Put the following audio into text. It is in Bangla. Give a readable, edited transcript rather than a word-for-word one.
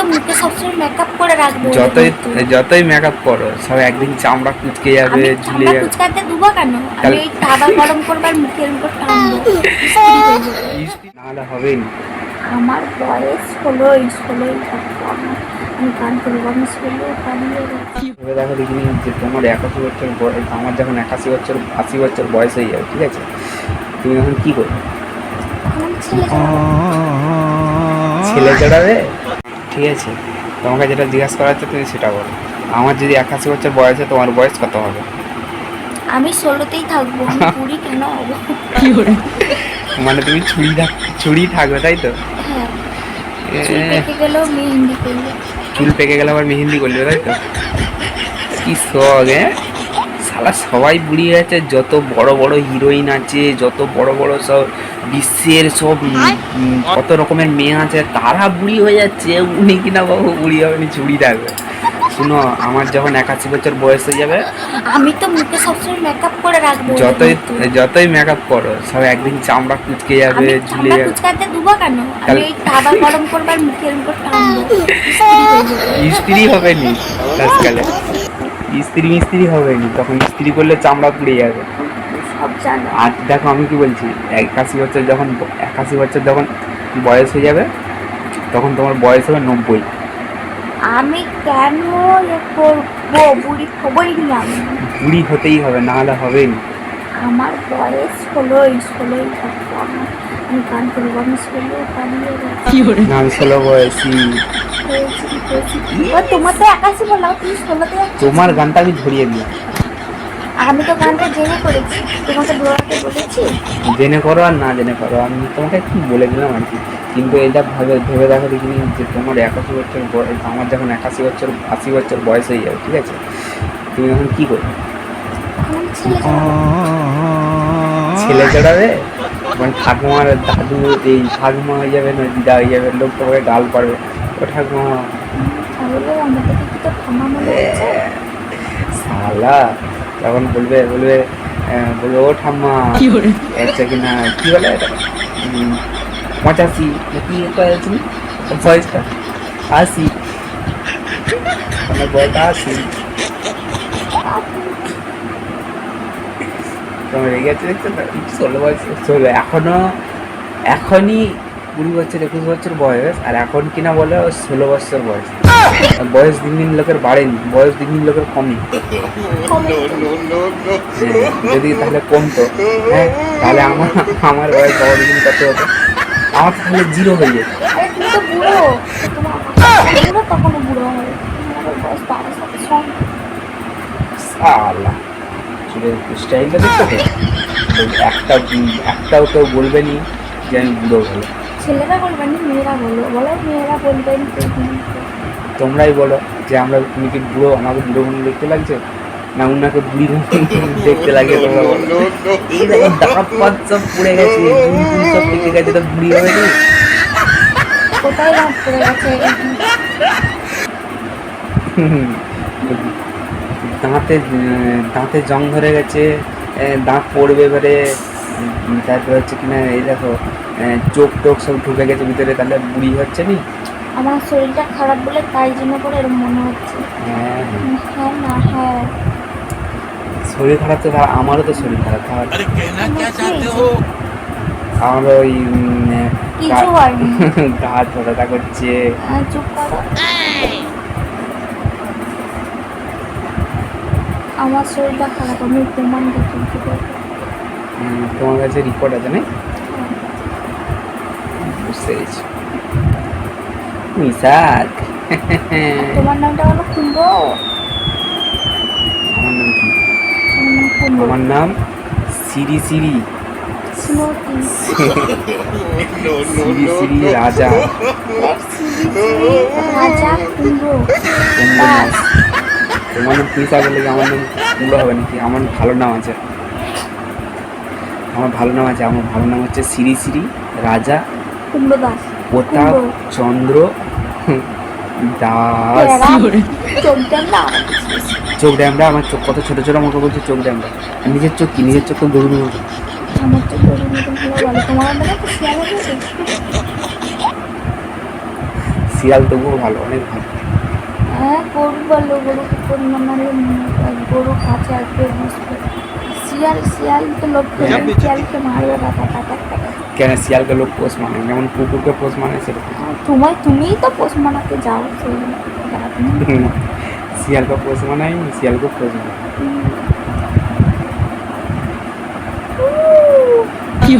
তো মুখে সবসময় মেকআপ করে রাখবো। যতই মেকআপ করো সব একদিন চামড়া কুচকে যাবে, ঝুলে চামড়া যাবে। কুচকাতে দেবো কেন? আমি ওই তাওয়া গরম করবো আর মুখের উপর টানবো, নাহলে হবেই না। আমার বয়স 16ই আমি গান করবো, আমি 16 পালিয়ে গেছি। ভেবে দেখো দেখিনি যে তোমার 81 বছর বয়স, আমার যখন 80 বছর বয়স হয়ে যাবে, ঠিক আছে, তুমি এখন কি করবে? এখন ছেলে চড়াবো। ছেলে চড়াবে? ঠিক আছে, তোমাকে যেটা জিজ্ঞাসা করা হচ্ছে তুমি সেটা বলো। আমার যদি 81 বছর বয়স হয়, তোমার বয়স কত হবে? আমি 16তেই থাকবো, আমি 20 কেন হবো? মানে তুমি ছুরি থাকবে, তাই তো? হ্যাঁ, চুল পেকে গেলেও মেহেন্দি করলে। চুল পেকে গেলে আবার মেহেন্দি করবে, তাই তো? কি শখ! শালা সবাই বুড়ি গেছে, যত বড় বড় হিরোইন আছে, যত বড় বড় সব বিশ্বের সব কত রকমের মেয়ে আছে, তারা বুড়ি হয়ে যাচ্ছে, উনি কিনা বাবু বুড়ি হবেনি, চুড়ি থাকবে। শুনো, আমার যখন 81 বছর বয়স হয়ে যাবে, আমি তো মুখে সবসময় মেকআপ করে রাখবো। যতই মেকআপ করো সব একদিন চামড়া কুচকে যাবে, ঝুলে যাবে। কুচকাতে দেবো কেন? আমি ওই তাওয়া গরম করবো আর মুখের উপর টানবো, স্ত্রী হবে নি আজকালে, স্ত্রী হবে নি, তখন স্ত্রী করলে চামড়া পুড়ে যাবে। সব জানো। আর দেখো আমি কি বলছি, 81 বছর যখন বয়স হয়ে যাবে, তখন তোমার বয়স হবে 90। আমি কেন করবো? বুড়ি খবরই নি আমি। বুড়ি হতেই হবে, না হলে হবেই না। আমার বয়স 16ই থাকবো, আমি গান করবো, আমি 16 পালিয়ে গেছি। না, আমি 16 বয়সী। তোমার তো 81 বললাম, তুমি 16তে যাচ্ছ। তোমার গানটা আমি ধরিয়ে দিলাম। আমি তো গানটা জেনে করেছি, তোমাকে ধরাতে বলেছি। জেনে করো আর না জেনে করো, আমি তোমাকে কি বলে দিলাম আর কি। কিন্তু এটা ভেবে দেখো দেখিনি যে তোমার 81 বছর বয়স, আমার যখন 80 বছর বয়স হয়ে যাবে, ঠিক আছে, তুমি এখন কি করবে? এখন ছেলে চড়াবো। ছেলে চড়াবে? মানে ঠাকুমার দাদু, এই ঠাকুমা হয়ে যাবে না দিদা হয়ে যাবে, লোক তোমাকে গাল পারবে, ও ঠাকুমা। তাহলে আমাকে কি তো ঠাম্মা মনে হচ্ছে? শালা তখন বলবে ও ঠাম্মা, আচ্ছা কিনা কি বলে এটা, 85 কি কয়েছি বয়সটা, 80, আমার বয়সটা 80। তোমার রেগে গেছে দেখছো তো, 16 বছর এখনই 20 বছর 21 বছর বয়স, আর এখন কিনা বলে 16 বছর বয়স। বয়স দিন দিন লোকের বাড়েনি, বয়স দিন দিন লোকের কমে। যদি তাহলে কমতো, হ্যাঁ, তাহলে আমার বয়স বাবা দিন কত হতো? আমার তাহলে 0 হয়ে যেত। আরে তুমি তো বুড়ো, বুড়ো তখনও বুড়ো হবে, তোমার বয়স 12 সালা চুলের স্টাইলটা দেখতে তো, একটাও কেউ বলবে নি যে আমি বুড়ো বলে। ছেলেরা বলবেন, মেয়েরা বলো মেয়েরা বলবেন। তোমরাই বলো যে তুমি কি বুড়ো, আমাকে বুড়ো মনে দেখতে লাগছে, না উনাকে বুড়ি দেখতে লাগে? তোমরা বলো। এই দেখো দাঁত পাত সব পড়ে গেছে, চুল সব পেকে গেছে, তো বুড়ি হবে নি? কোথায় দাঁত পড়ে গেছে? দাঁতে জং ধরে গেছে, দাঁত পড়বে এবারে। তারপরে হচ্ছে কিনা এই দেখো, চোখ টোক সব ঢুকে গেছে ভিতরে, তাহলে বুড়ি হচ্ছে নি? আমার শরীরটা খারাপ বলে তাই জন্য করে এরকম মনে হচ্ছে। হ্যাঁ হ্যাঁ না হ্যাঁ, শরীর খারাপ তো, আমারও তো শরীর খারাপ। আমার ওই কিছু হয়নি। গা ব্যথা করছে। চুপ করো। আমার শরীরটা খারাপ, আমি প্রমাণ দেখতে পারবো। তোমার কাছে রিপোর্ট আছে না? বুঝতে পেরেছি। মিশাক, তোমার নামটা হলো কুম্ভ। আমার নাম কি? আমার নাম সিরি সিরি সিরি রাজা। রাজা কুম্ভ। তোমার নাম পিসা বলে কি আমার নাম কুমড়ো হবে নাকি? আমার ভালো নাম আছে, আমার ভালো নাম হচ্ছে শ্রী শ্রী রাজা কুমড়ো দাস, প্রতাপ চন্দ্র দাস। চোখ ড্যামরা, আমার চোখ কত ছোট ছোট, আমাকে বলছে চোখ ড্যামরা। নিজের চোখ কি? নিজের চোখ তো গরুর মতো। আমার চোখ গরুর মতো ভালো বলে, তোমার শিয়াল তবুও ভালো, অনেক ভালো। হ্যাঁ গরু বলো, গরু কুকুর মানালে গরু কাছে আসবে বসবে। শিয়াল শিয়াল তো লোক শিয়ালকে মারবে টাকা টাকা টাকা। কেন শিয়ালকে লোক পোষ মানে, যেমন কুকুরকে পোষ মানে সেরকম। তুমিই তো পোষ মানাতে যাও সেই শিয়ালকে পোষ মানাই, শিয়ালকে পোষ মানাই। কি